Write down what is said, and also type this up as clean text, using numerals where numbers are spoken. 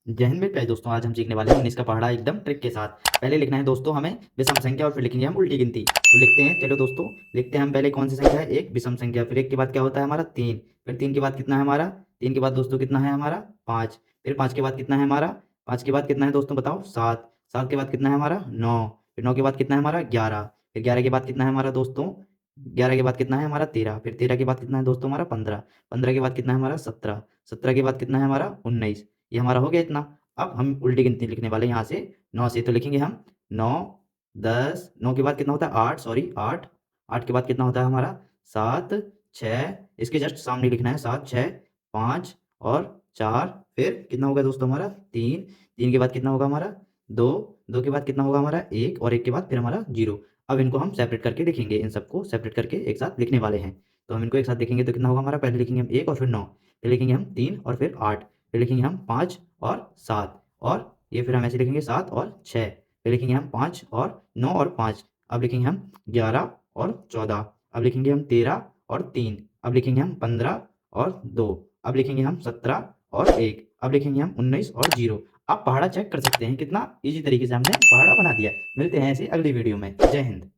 जय हिंद मेरे प्यारे दोस्तों। आज हम सीखने वाले हैं 19 का पहाड़ा एकदम ट्रिक के साथ। पहले लिखना है दोस्तों हमें विषम संख्या और फिर लिखेंगे हम उल्टी गिनती। तो लिखते हैं, चलो दोस्तों लिखते हैं हम पहले कौन सी संख्या है, एक विषम संख्या, फिर एक के बाद क्या होता है हमारा तीन, फिर तीन के बाद कितना है हमारा, तीन के बाद दोस्तों कितना है हमारा पाँच, फिर पाँच के बाद कितना है हमारा, पाँच के बाद कितना है दोस्तों बताओ सात, सात के बाद कितना है हमारा नौ, फिर नौ के बाद कितना है हमारा ग्यारह, फिर ग्यारह के बाद कितना है हमारा दोस्तों, ग्यारह के बाद कितना है हमारा तेरह, फिर तेरह के बाद कितना है दोस्तों हमारा पंद्रह, पंद्रह के बाद कितना है हमारा सत्रह, सत्रह के बाद कितना है हमारा उन्नीस। ये हमारा हो गया इतना। अब हम उल्टी गिनती लिखने वाले हैं यहाँ से नौ से, तो लिखेंगे हम नौ, दस, नौ के बाद कितना होता है आठ, सॉरी आठ, आठ के बाद कितना होता है हमारा सात, छः, इसके जस्ट सामने लिखना है सात, छः, पाँच और चार, फिर कितना होगा दोस्तों हमारा तीन, तीन के बाद कितना होगा हमारा दो, दो के बाद कितना होगा हमारा एक और एक के बाद फिर हमारा जीरो। अब इनको हम सेपरेट करके लिखेंगे, इन सबको सेपरेट करके एक साथ लिखने वाले हैं। तो हम इनको एक साथ लिखेंगे तो कितना होगा हमारा, पहले लिखेंगे हम एक और फिर नौ, फिर लिखेंगे हम तीन और फिर आठ, फिर लिखेंगे हम पाँच और सात, और ये फिर हम ऐसे लिखेंगे सात और छः, फिर लिखेंगे हम पाँच और नौ और पाँच, अब लिखेंगे हम ग्यारह और चौदह, अब लिखेंगे हम तेरह और तीन, अब लिखेंगे हम पंद्रह और दो, अब लिखेंगे हम सत्रह और एक, अब लिखेंगे हम उन्नीस और जीरो। आप पहाड़ा चेक कर सकते हैं कितना इजी तरीके से हमने पहाड़ा बना दिया। मिलते हैं ऐसे अगली वीडियो में। जय हिंद।